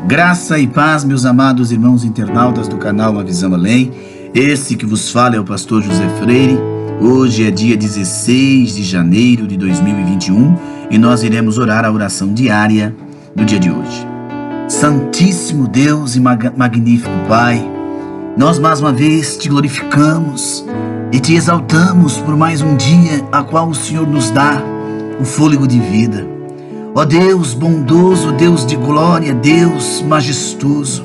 Graça e paz, meus amados irmãos internautas do canal Uma Visão Além. Esse que vos fala é o pastor José Freire. Hoje é dia 16 de janeiro de 2021 e nós iremos orar a oração diária do dia de hoje. Santíssimo Deus e magnífico Pai, nós mais uma vez te glorificamos e te exaltamos por mais um dia a qual o Senhor nos dá o fôlego de vida. Ó Deus bondoso, Deus de glória, Deus majestoso,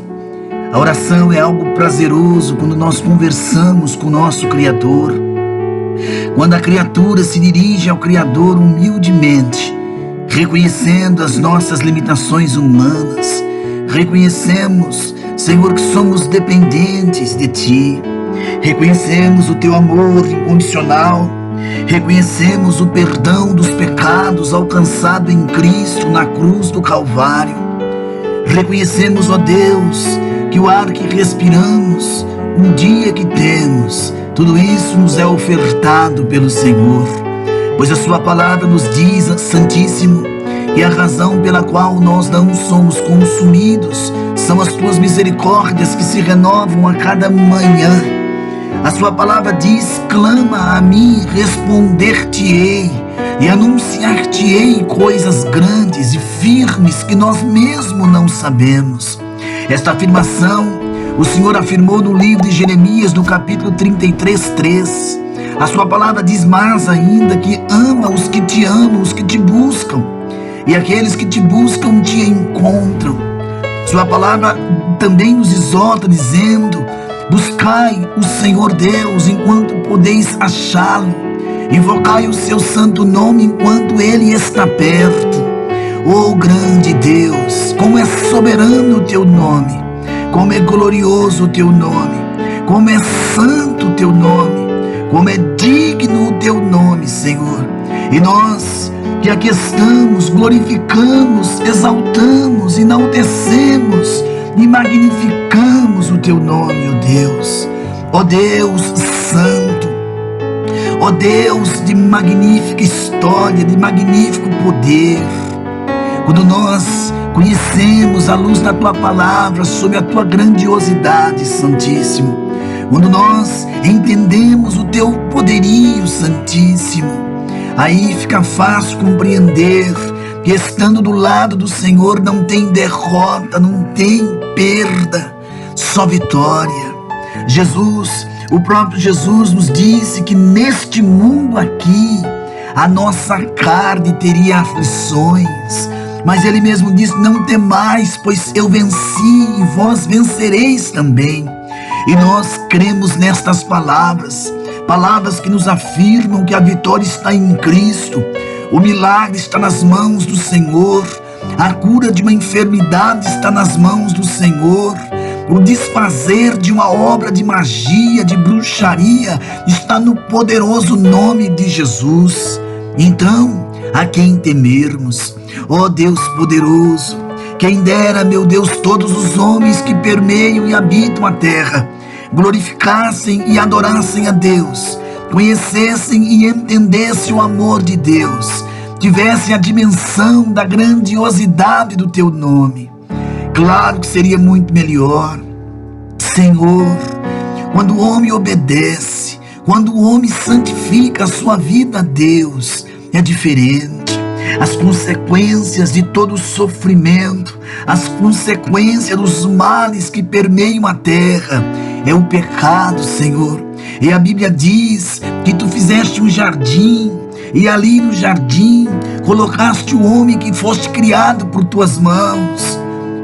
a oração é algo prazeroso quando nós conversamos com o nosso Criador. Quando a criatura se dirige ao Criador humildemente, reconhecendo as nossas limitações humanas, reconhecemos, Senhor, que somos dependentes de Ti, reconhecemos o Teu amor incondicional, reconhecemos o perdão dos pecados alcançado em Cristo na cruz do Calvário. Reconhecemos, ó Deus, que o ar que respiramos, um dia que temos, tudo isso nos é ofertado pelo Senhor, pois a Sua palavra nos diz, Santíssimo, que a razão pela qual nós não somos consumidos são as Tuas misericórdias que se renovam a cada manhã. A Sua palavra diz: clama a mim, responder-te-ei e anunciar-te-ei coisas grandes e firmes que nós mesmos não sabemos. Esta afirmação o Senhor afirmou no livro de Jeremias, no capítulo 33:3. A Sua palavra diz mais ainda que ama os que te amam, os que te buscam, e aqueles que te buscam te encontram. Sua palavra também nos exorta dizendo: buscai o Senhor Deus enquanto podeis achá-lo, invocai o seu santo nome enquanto Ele está perto. Oh grande Deus, como é soberano o Teu nome, como é glorioso o Teu nome, como é santo o Teu nome, como é digno o Teu nome, Senhor. E nós que aqui estamos, glorificamos, exaltamos, enaltecemos e magnificamos o Teu nome, ó Deus. Ó Deus santo, ó Deus de magnífica história, de magnífico poder. Quando nós conhecemos a luz da Tua palavra sobre a Tua grandiosidade, Santíssimo, quando nós entendemos o Teu poderio, Santíssimo, aí fica fácil compreender que estando do lado do Senhor não tem derrota, não tem perda, só vitória. Jesus, o próprio Jesus nos disse que neste mundo aqui a nossa carne teria aflições, mas Ele mesmo disse: não temais, pois eu venci e vós vencereis também. E nós cremos nestas palavras, palavras que nos afirmam que a vitória está em Cristo, o milagre está nas mãos do Senhor, a cura de uma enfermidade está nas mãos do Senhor, o desfazer de uma obra de magia, de bruxaria, está no poderoso nome de Jesus. Então, a quem temermos? Ó Deus poderoso, quem dera, meu Deus, todos os homens que permeiam e habitam a terra glorificassem e adorassem a Deus, conhecessem e entendessem o amor de Deus, tivessem a dimensão da grandiosidade do Teu nome. Claro que seria muito melhor, Senhor, quando o homem obedece, quando o homem santifica a sua vida a Deus, é diferente. As consequências de todo o sofrimento, as consequências dos males que permeiam a terra, é o pecado, Senhor. E a Bíblia diz que Tu fizeste um jardim, e ali no jardim colocaste o homem que foste criado por Tuas mãos.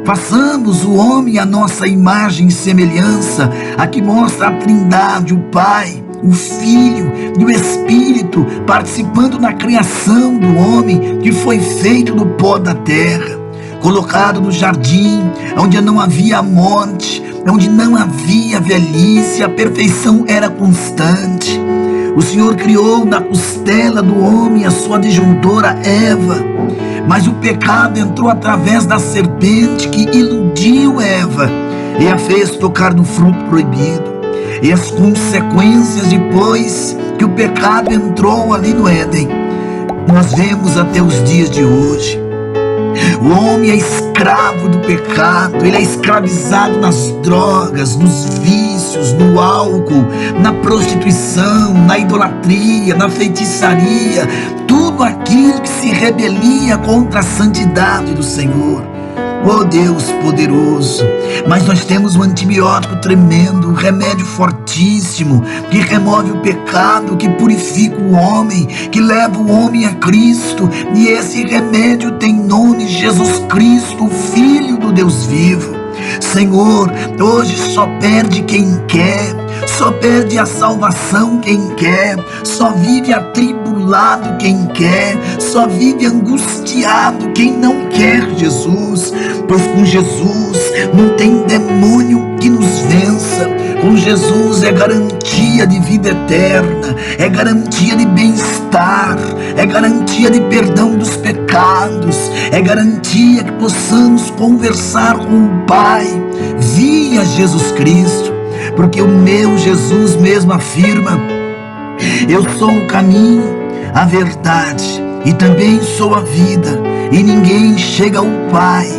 Façamos o homem a nossa imagem e semelhança, a que mostra a Trindade, o Pai, o Filho e o Espírito participando na criação do homem que foi feito do pó da terra, colocado no jardim onde não havia morte, onde não havia velhice, a perfeição era constante. O Senhor criou na costela do homem a sua disjuntora Eva, mas o pecado entrou através da serpente que iludiu Eva e a fez tocar no fruto proibido. E as consequências depois que o pecado entrou ali no Éden, nós vemos até os dias de hoje. O homem é escravo do pecado, ele é escravizado nas drogas, nos vícios, no álcool, na prostituição, na idolatria, na feitiçaria, tudo aquilo que se rebelia contra a santidade do Senhor. Oh Deus poderoso, mas nós temos um antibiótico tremendo, um remédio fortíssimo, que remove o pecado, que purifica o homem, que leva o homem a Cristo, e esse remédio tem nome: Jesus Cristo, o Filho do Deus vivo. Senhor, hoje só perde quem quer, só perde a salvação quem quer, só vive atribulado quem quer, só vive angustiado quem não quer Jesus, pois com Jesus não tem demônio que nos vença. Com Jesus é garantia de vida eterna, é garantia de bem-estar, é garantia de perdão dos pecados, é garantia que possamos conversar com o Pai via Jesus Cristo, porque o meu Jesus mesmo afirma: eu sou o caminho, a verdade e também sou a vida, e ninguém chega ao Pai.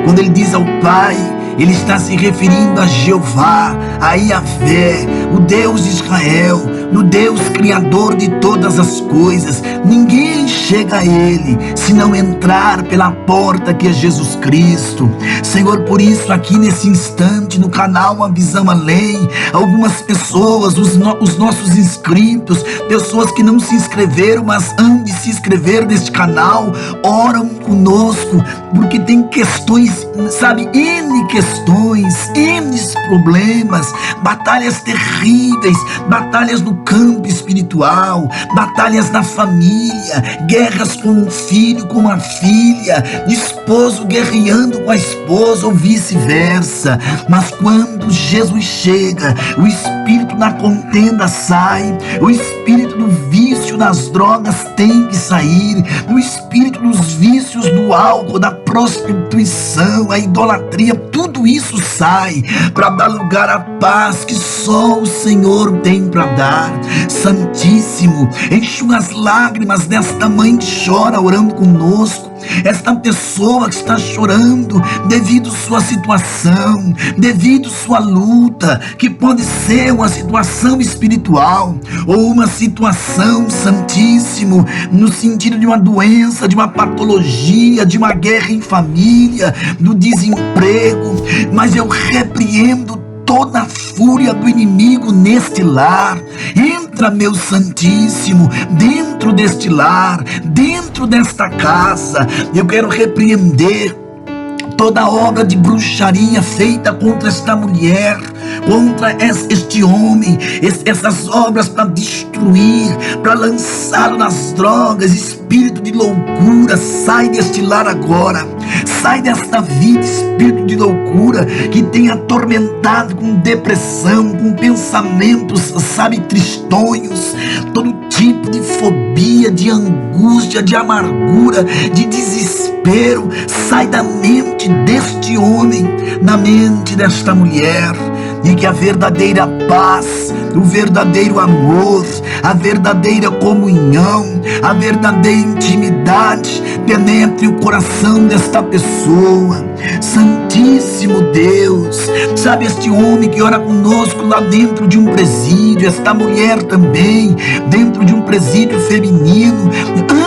Quando ele diz ao Pai, ele está se referindo a Jeová, a Yahvé, o Deus de Israel, no Deus criador de todas as coisas. Ninguém chega a ele se não entrar pela porta que é Jesus Cristo. Senhor, por isso aqui nesse instante no canal A Visão Além, algumas pessoas, os nossos inscritos, pessoas que não se inscreveram, mas hão de se inscrever neste canal, oram conosco, porque tem questões, sabe, N questões, N problemas, batalhas terríveis, batalhas no campo espiritual, batalhas na família, guerras com um filho, com uma filha, esposo guerreando com a esposa ou vice-versa. Mas quando Jesus chega, o espírito da contenda sai, o espírito do vício das drogas tem que sair, o espírito dos vícios do álcool, da prostituição, a idolatria, tudo isso sai para dar lugar à paz que só o Senhor tem para dar. Santíssimo, enxuga as lágrimas desta mãe que chora orando conosco, esta pessoa que está chorando devido à sua situação, devido à sua luta, que pode ser uma situação espiritual ou uma situação, Santíssimo, no sentido de uma doença, de uma patologia, de uma guerra em família, do desemprego. Mas eu repreendo toda a fúria do inimigo neste lar. Entra, meu Santíssimo, dentro deste lar, dentro desta casa. Eu quero repreender toda obra de bruxaria feita contra esta mulher, contra este homem, essas obras para destruir, para lançá-lo nas drogas, espírito de loucura, sai deste lar agora, sai desta vida, espírito de loucura que tem atormentado com depressão, com pensamentos, sabe, tristonhos, todo tipo de fobia, de angústia, de amargura, de desespero, sai da mente deste homem, na mente desta mulher, e que a verdadeira paz, o verdadeiro amor, a verdadeira comunhão, a verdadeira intimidade penetre o coração desta pessoa. Santíssimo Deus, sabe, este homem que ora conosco lá dentro de um presídio, esta mulher também dentro de um presídio feminino,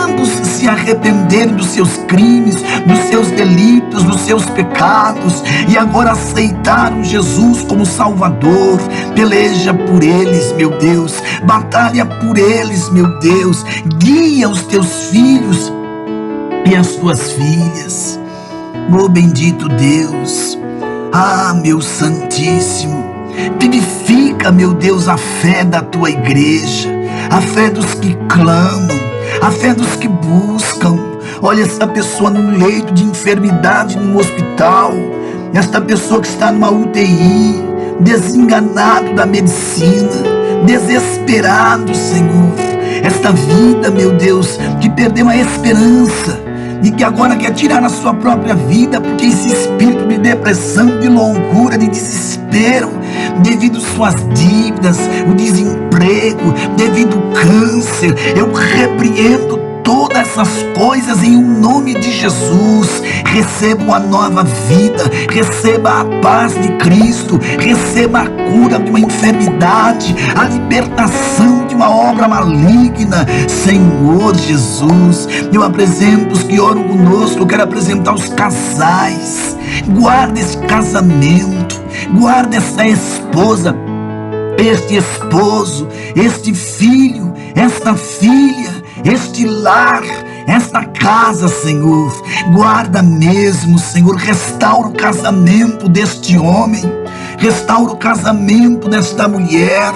ambos se arrependeram dos seus crimes, dos seus delitos, dos seus pecados, e agora aceitaram Jesus como Salvador. Peleja por eles, meu Deus, batalha por eles, meu Deus, guia os teus filhos e as tuas filhas. Oh bendito Deus, ah meu Santíssimo, vivifica, meu Deus, a fé da tua igreja, a fé dos que clamam, a fé dos que buscam. Olha essa pessoa num leito de enfermidade, num hospital, esta pessoa que está numa UTI, desenganado da medicina, desesperado, Senhor, esta vida, meu Deus, que perdeu a esperança e que agora quer tirar a sua própria vida, porque esse espírito de depressão, de loucura, de desespero, devido às suas dívidas, o desemprego, devido ao câncer, eu repreendo todas essas coisas em nome de Jesus. receba uma nova vida, receba a paz de Cristo, receba a cura de uma enfermidade, a libertação de uma obra maligna. Senhor Jesus, eu apresento os que oram conosco, eu quero apresentar os casais. Guarda esse casamento, guarda essa esposa, este esposo, este filho, esta filha, este lar, esta casa, Senhor. Guarda mesmo, Senhor. Restaura o casamento deste homem, restaura o casamento desta mulher,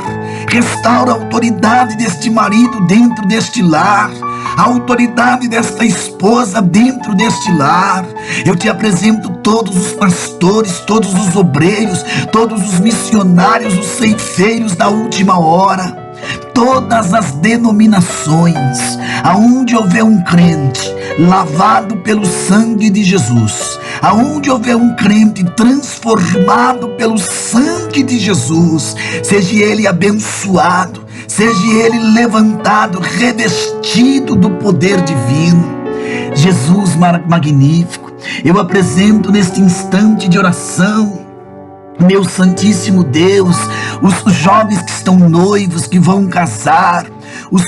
restaura a autoridade deste marido dentro deste lar, a autoridade desta esposa dentro deste lar. Eu te apresento todos os pastores, todos os obreiros, todos os missionários, os ceifeiros da última hora, todas as denominações, aonde houver um crente lavado pelo sangue de Jesus, aonde houver um crente transformado pelo sangue de Jesus, seja ele abençoado, seja ele levantado, revestido do poder divino. Jesus magnífico, eu apresento neste instante de oração, meu santíssimo Deus, os jovens que estão noivos, que vão casar, os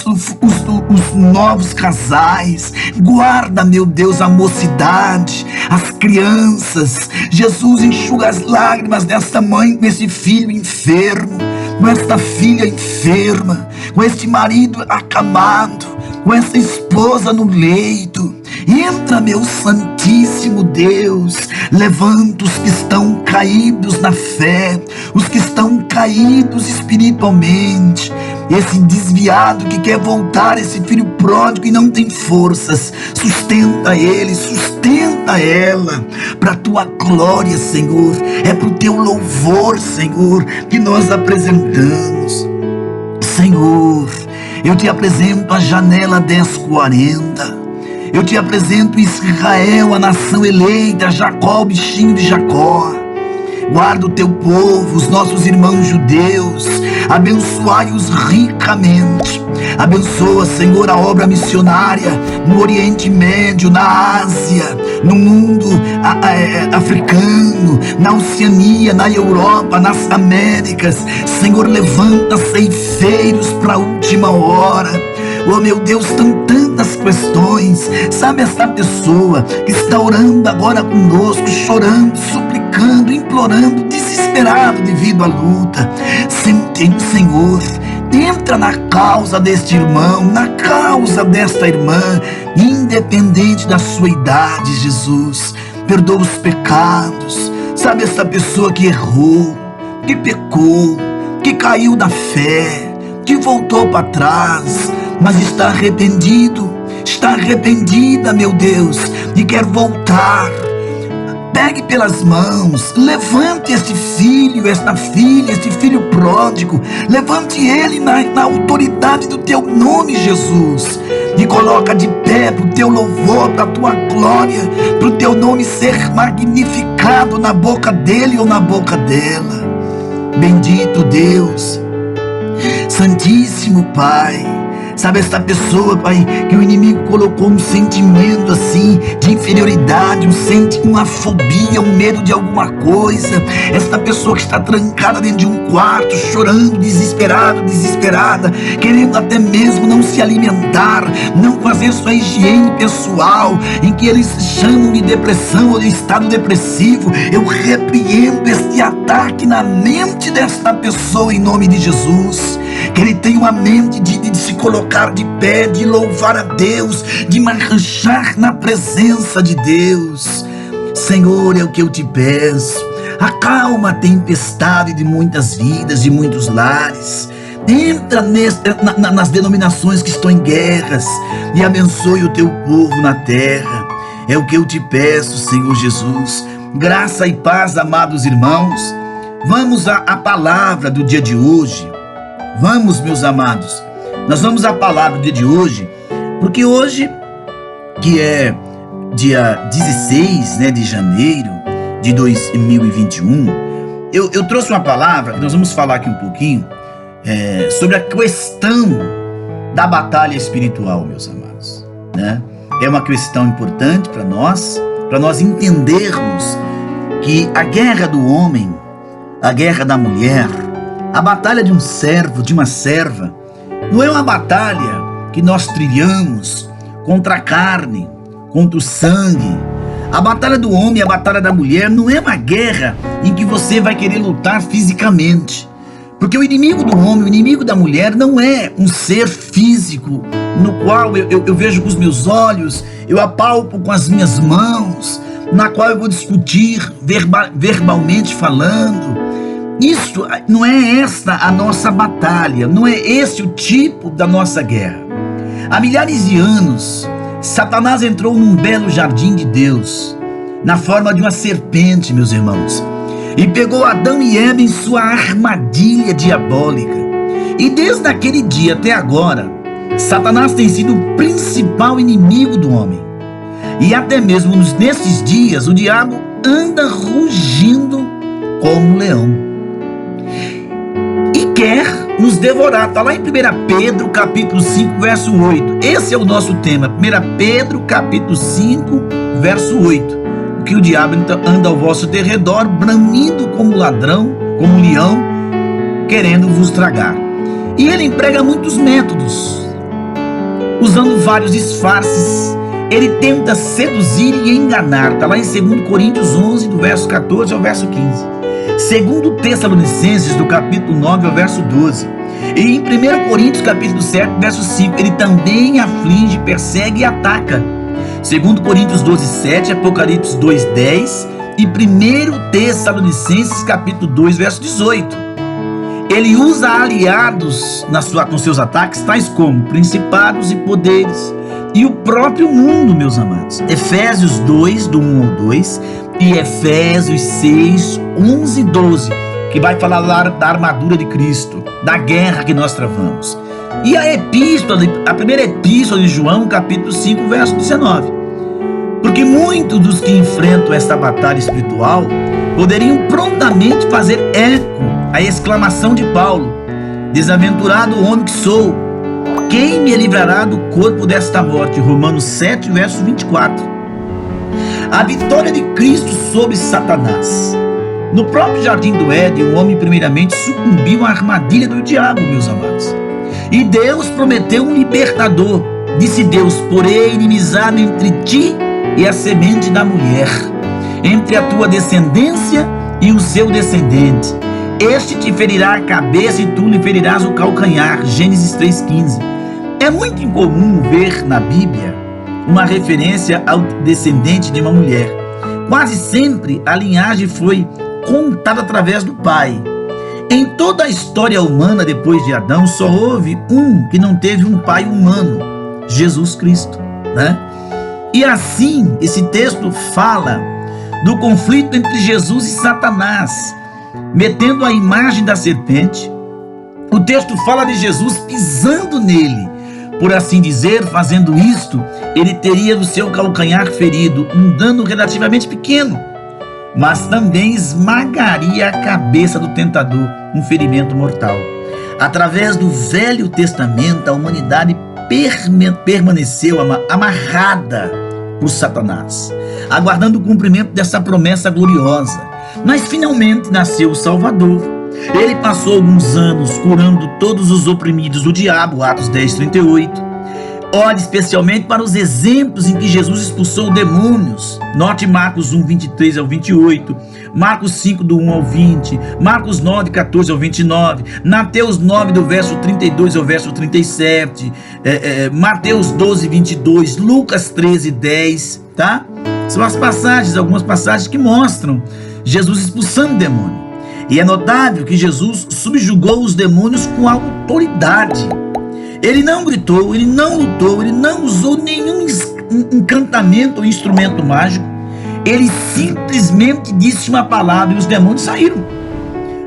novos casais. Guarda, meu Deus, a mocidade, as crianças. Jesus, enxuga as lágrimas desta mãe com esse filho enfermo, com esta filha enferma, com este marido acamado, com essa esposa no leito. Entra, meu santíssimo Deus, levanta os que estão caídos na fé, os que estão caídos espiritualmente, esse desviado que quer voltar, esse filho pródigo e não tem forças. Sustenta ele, sustenta ela, para a tua glória, Senhor. É para o teu louvor, Senhor, que nós apresentamos. Senhor, eu te apresento a janela 1040. Eu te apresento Israel, a nação eleita, Jacó, o bichinho de Jacó. Guarda o teu povo, os nossos irmãos judeus, abençoai-os ricamente. Abençoa, Senhor, a obra missionária no Oriente Médio, na Ásia, no mundo africano, na Oceania, na Europa, nas Américas. Senhor, levanta ceifeiros para a última hora. Oh, meu Deus, são tantas questões. Sabe essa pessoa que está orando agora conosco, chorando, suplicando, implorando, desesperado devido à luta. Senhor, entra na causa deste irmão, na causa desta irmã, independente da sua idade, Jesus. Perdoa os pecados. Sabe essa pessoa que errou, que pecou, que caiu da fé, que voltou para trás, mas está arrependido, está arrependida, meu Deus, e quer voltar. Pegue pelas mãos, levante este filho, esta filha, este filho pródigo, levante ele na autoridade do teu nome, Jesus, e coloca de pé para o teu louvor, para a tua glória, para o teu nome ser magnificado na boca dele ou na boca dela. Bendito Deus, Santíssimo Pai. Sabe esta pessoa, Pai, que o inimigo colocou um sentimento assim de inferioridade, uma fobia, um medo de alguma coisa. Esta pessoa que está trancada dentro de um quarto, chorando, desesperado, desesperada, querendo até mesmo não se alimentar, não fazer sua higiene pessoal, em que eles chamam de depressão ou de estado depressivo. Eu repreendo este ataque na mente desta pessoa em nome de Jesus. Que ele tenha uma mente de se colocar de pé, de louvar a Deus, de marchar na presença de Deus. Senhor, é o que eu te peço. Acalma a tempestade de muitas vidas, de muitos lares. Entra nas denominações que estão em guerras e abençoe o teu povo na terra. É o que eu te peço, Senhor Jesus. Graça e paz, amados irmãos. Vamos à palavra do dia de hoje. Vamos, meus amados, nós vamos à palavra do dia de hoje, porque hoje, que é dia 16, de janeiro de 2021, eu trouxe uma palavra que nós vamos falar aqui um pouquinho sobre a questão da batalha espiritual, meus amados, É uma questão importante para nós, para nós entendermos que a guerra do homem, a guerra da mulher, a batalha de um servo, de uma serva, não é uma batalha que nós trilhamos contra a carne, contra o sangue. A batalha do homem, a batalha da mulher não é uma guerra em que você vai querer lutar fisicamente. Porque o inimigo do homem, o inimigo da mulher não é um ser físico no qual eu vejo com os meus olhos, eu apalpo com as minhas mãos, na qual eu vou discutir verbalmente falando. Isso não é esta a nossa batalha, não é esse o tipo da nossa guerra. Há milhares de anos, Satanás entrou num belo jardim de Deus, na forma de uma serpente, meus irmãos, e pegou Adão e Eva em sua armadilha diabólica. E desde aquele dia até agora, Satanás tem sido o principal inimigo do homem. E até mesmo nesses dias, o diabo anda rugindo como um leão e quer nos devorar. Está lá em 1 Pedro capítulo 5, verso 8. Esse é o nosso tema, 1 Pedro capítulo 5, verso 8. Que o diabo anda ao vosso derredor, bramindo como ladrão, como leão, querendo vos tragar. E ele emprega muitos métodos, usando vários disfarces. Ele tenta seduzir e enganar. Está lá em 2 Coríntios 11, do verso 14 ao verso 15. 2 Tessalonicenses, do capítulo 9 ao verso 12. E em 1 Coríntios, capítulo 7, verso 5, ele também aflige, persegue e ataca. 2 Coríntios 12, 7, Apocalipse 2, 10 e 1 Tessalonicenses, capítulo 2, verso 18. Ele usa aliados nos seus ataques, tais como principados e poderes, e o próprio mundo, meus amados. Efésios 2, do 1 ao 2, e Efésios 6, 11 e 12, que vai falar lá da armadura de Cristo, da guerra que nós travamos. E a primeira epístola de João, capítulo 5, verso 19. Porque muitos dos que enfrentam esta batalha espiritual poderiam prontamente fazer eco à exclamação de Paulo: desaventurado homem que sou, quem me livrará do corpo desta morte? Romanos 7, verso 24. A vitória de Cristo sobre Satanás. No próprio jardim do Éden, o homem primeiramente sucumbiu à armadilha do diabo, meus amados. E Deus prometeu um libertador. Disse Deus: porém inimizade entre ti e a semente da mulher, entre a tua descendência e o seu descendente. Este te ferirá a cabeça e tu lhe ferirás o calcanhar. Gênesis 3,15. É muito incomum ver na Bíblia uma referência ao descendente de uma mulher. Quase sempre a linhagem foi contada através do pai. Em toda a história humana depois de Adão, só houve um que não teve um pai humano: Jesus Cristo, né? E assim, esse texto fala do conflito entre Jesus e Satanás, metendo a imagem da serpente. O texto fala de Jesus pisando nele, por assim dizer. Fazendo isto, ele teria no seu calcanhar ferido, um dano relativamente pequeno, mas também esmagaria a cabeça do tentador, um ferimento mortal. Através do Velho Testamento, a humanidade permaneceu amarrada por Satanás, aguardando o cumprimento dessa promessa gloriosa. Mas finalmente nasceu o Salvador. Ele passou alguns anos curando todos os oprimidos do diabo, Atos 10, 38. Olhe especialmente para os exemplos em que Jesus expulsou demônios. Note Marcos 1, 23 ao 28, Marcos 5, do 1 ao 20, Marcos 9, 14 ao 29, Mateus 9, do verso 32 ao verso 37, Mateus 12, 22, Lucas 13, 10, tá? São as passagens, algumas passagens que mostram Jesus expulsando demônio. E é notável que Jesus subjugou os demônios com autoridade. Ele não gritou, ele não lutou, ele não usou nenhum encantamento ou instrumento mágico. Ele simplesmente disse uma palavra e os demônios saíram.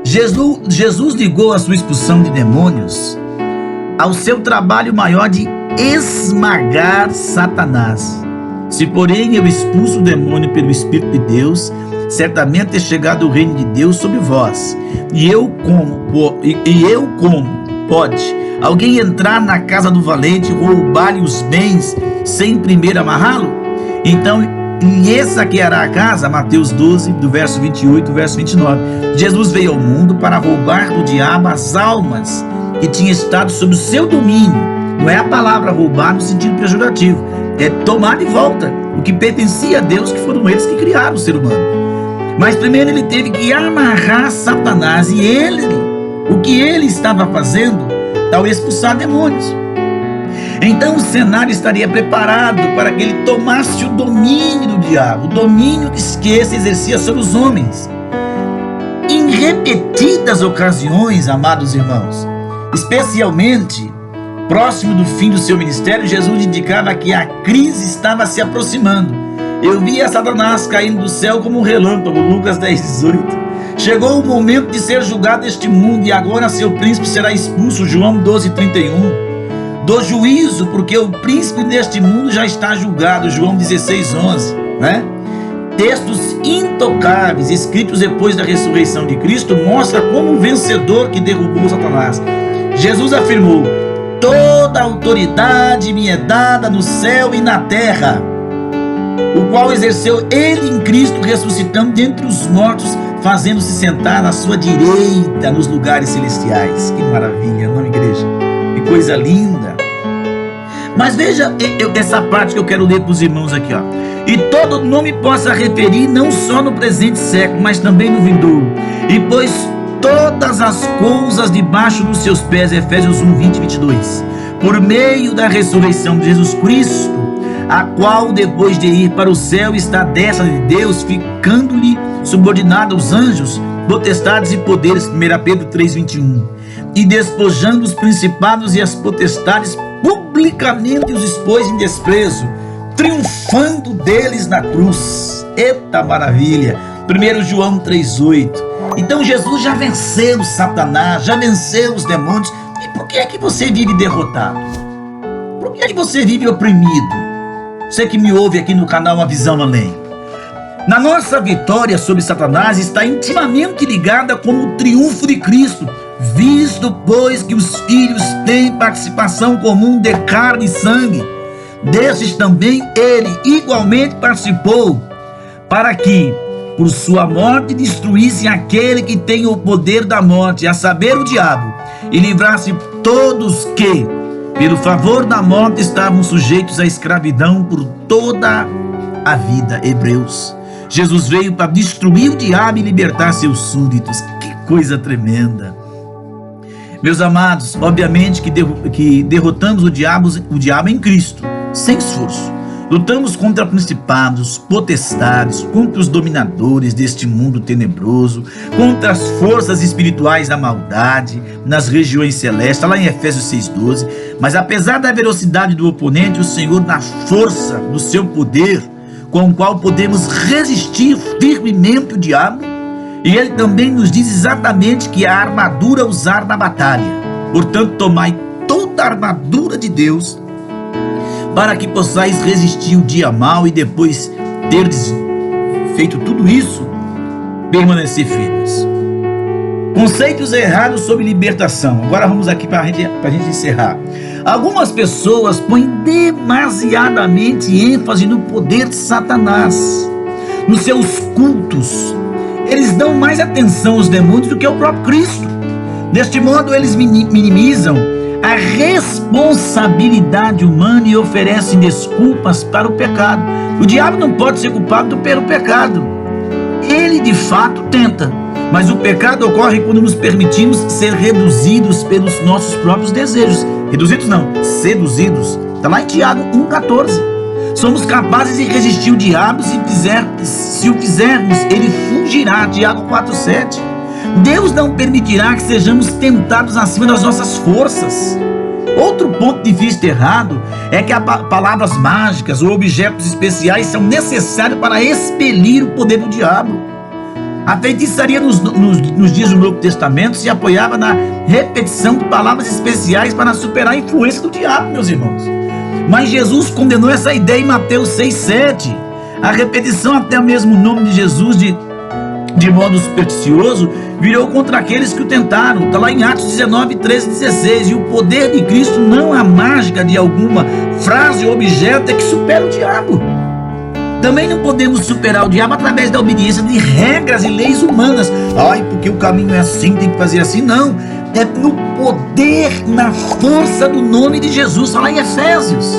Jesus ligou a sua expulsão de demônios ao seu trabalho maior de esmagar Satanás. Se porém eu expulso o demônio pelo Espírito de Deus, certamente é chegado o reino de Deus sobre vós. E eu como pode alguém entrar na casa do valente, roubar-lhe os bens, sem primeiro amarrá-lo? Então lhe saqueará a casa, Mateus 12, do verso 28 ao verso 29. Jesus veio ao mundo para roubar do diabo as almas que tinham estado sob o seu domínio. Não é a palavra roubar no sentido pejorativo, é tomar de volta o que pertencia a Deus, que foram eles que criaram o ser humano. Mas primeiro ele teve que amarrar Satanás, e o que ele estava fazendo ao expulsar demônios. Então o cenário estaria preparado para que ele tomasse o domínio do diabo, o domínio que esse exercia sobre os homens. Em repetidas ocasiões, amados irmãos, especialmente próximo do fim do seu ministério, Jesus indicava que a crise estava se aproximando. Eu via Satanás caindo do céu como um relâmpago, Lucas 10, 18. Chegou o momento de ser julgado este mundo, e agora seu príncipe será expulso, João 12, 31. Do juízo, porque o príncipe deste mundo já está julgado, João 16, 11, né? Textos intocáveis, escritos depois da ressurreição de Cristo, mostra como o vencedor que derrubou Satanás. Jesus afirmou: toda autoridade me é dada no céu e na terra, o qual exerceu ele em Cristo, ressuscitando dentre os mortos, fazendo-se sentar à sua direita nos lugares celestiais. Que maravilha, não, igreja? Que coisa linda. Mas veja essa parte que eu quero ler para os irmãos aqui, ó. E todo nome possa referir não só no presente século, mas também no vindouro. E pois todas as coisas debaixo dos seus pés, Efésios 1, 20 e 22. Por meio da ressurreição de Jesus Cristo, a qual depois de ir para o céu está à destra de Deus, ficando-lhe subordinado aos anjos, potestades e poderes, 1 Pedro 3, 21. E despojando os principados e as potestades, publicamente os expôs em desprezo, triunfando deles na cruz. Eita maravilha! 1 João 3,8. Então Jesus já venceu Satanás, já venceu os demônios. E por que é que você vive derrotado? Por que é que você vive oprimido? Você que me ouve aqui no canal Uma Visão Além. Na nossa vitória sobre Satanás está intimamente ligada com o triunfo de Cristo, visto pois que os filhos têm participação comum de carne e sangue, desses também ele igualmente participou, para que por sua morte destruísse aquele que tem o poder da morte, a saber, o diabo, e livrasse todos que, pelo favor da morte, estavam sujeitos à escravidão por toda a vida. Hebreus. Jesus veio para destruir o diabo e libertar seus súditos. Que coisa tremenda. Meus amados, obviamente que derrotamos o diabo em Cristo, sem esforço. Lutamos contra principados, potestades, contra os dominadores deste mundo tenebroso, contra as forças espirituais da maldade nas regiões celestes, lá em Efésios 6,12. Mas apesar da velocidade do oponente, o Senhor dá força do seu poder, com o qual podemos resistir firmemente o diabo. E ele também nos diz exatamente que a armadura usar na batalha. Portanto, tomai toda a armadura de Deus, para que possais resistir o dia mau, e depois terdes feito tudo isso, permanecer firmes. Conceitos errados sobre libertação. Agora vamos aqui para a gente encerrar. Algumas pessoas põem demasiadamente ênfase no poder de Satanás, nos seus cultos. Eles dão mais atenção aos demônios do que ao próprio Cristo. Deste modo, eles minimizam a responsabilidade humana e oferecem desculpas para o pecado. O diabo não pode ser culpado pelo pecado. Ele de fato tenta, mas o pecado ocorre quando nos permitimos ser reduzidos pelos nossos próprios desejos. Reduzidos não, seduzidos. Está lá em Tiago 1,14. Somos capazes de resistir o diabo, se o fizermos, ele fugirá. Tiago 4,7. Deus não permitirá que sejamos tentados acima das nossas forças. Outro ponto de vista errado é que palavras mágicas ou objetos especiais são necessários para expelir o poder do diabo. A feitiçaria nos dias do Novo Testamento se apoiava na repetição de palavras especiais para superar a influência do diabo, meus irmãos. Mas Jesus condenou essa ideia em Mateus 6,7. A repetição até mesmo o nome de Jesus de modo supersticioso virou contra aqueles que o tentaram. Está lá em Atos 19, 13 e 16. E o poder de Cristo, não a mágica de alguma frase ou objeto, é que supera o diabo. Também não podemos superar o diabo através da obediência de regras e leis humanas. Ai, porque o caminho é assim, tem que fazer assim. Não, é no poder, na força do nome de Jesus. Fala em Efésios.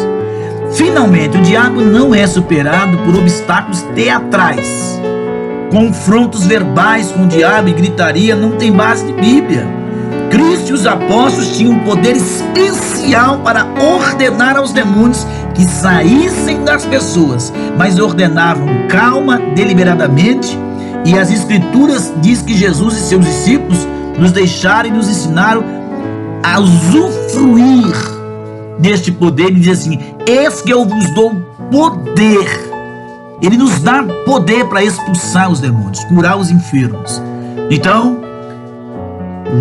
Finalmente, o diabo não é superado por obstáculos teatrais. Confrontos verbais com o diabo e gritaria não tem base de Bíblia. Cristo e os apóstolos tinham um poder especial para ordenar aos demônios que saíssem das pessoas, mas ordenavam calma, deliberadamente, e as Escrituras diz que Jesus e seus discípulos nos deixaram e nos ensinaram a usufruir deste poder. Ele diz assim: eis que eu vos dou poder. Ele nos dá poder para expulsar os demônios, curar os enfermos. Então,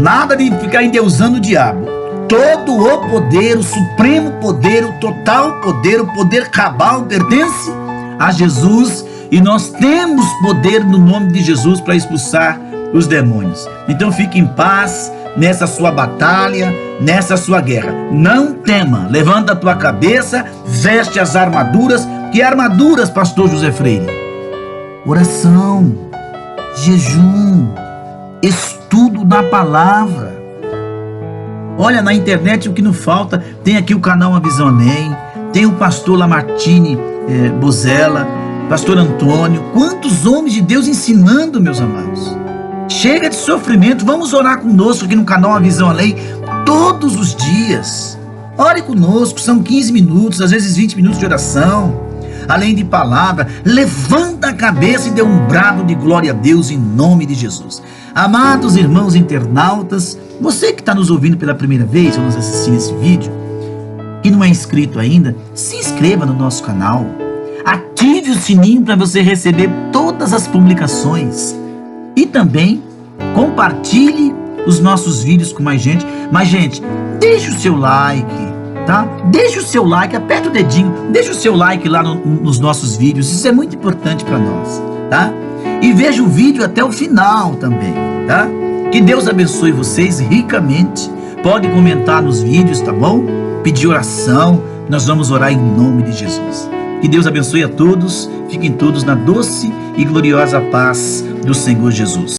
nada de ficar endeusando o diabo. Todo o poder, o supremo poder, o total poder, o poder cabal pertence a Jesus, e nós temos poder no nome de Jesus para expulsar os demônios. Então fique em paz nessa sua batalha, nessa sua guerra. Não tema, levanta a tua cabeça, veste as armaduras. Que armaduras, pastor José Freire? Oração, jejum, estudo da palavra. Olha, na internet o que não falta, tem aqui o canal Uma Visão Além, tem o pastor Lamartine Bozella, pastor Antônio, quantos homens de Deus ensinando, meus amados. Chega de sofrimento, vamos orar conosco aqui no canal Uma Visão Além, todos os dias. Ore conosco, são 15 minutos, às vezes 20 minutos de oração. Além de palavra, levanta a cabeça e dê um brado de glória a Deus em nome de Jesus. Amados irmãos internautas, você que está nos ouvindo pela primeira vez ou nos assistindo esse vídeo e não é inscrito ainda, se inscreva no nosso canal, ative o sininho para você receber todas as publicações e também compartilhe os nossos vídeos com mais gente. Mas gente, deixe o seu like, tá? Deixa o seu like, aperta o dedinho, deixa o seu like lá nos nossos vídeos, isso é muito importante para nós, tá? E veja o vídeo até o final também, tá? Que Deus abençoe vocês ricamente. Pode comentar nos vídeos, tá bom? Pedir oração, nós vamos orar em nome de Jesus. Que Deus abençoe a todos, fiquem todos na doce e gloriosa paz do Senhor Jesus.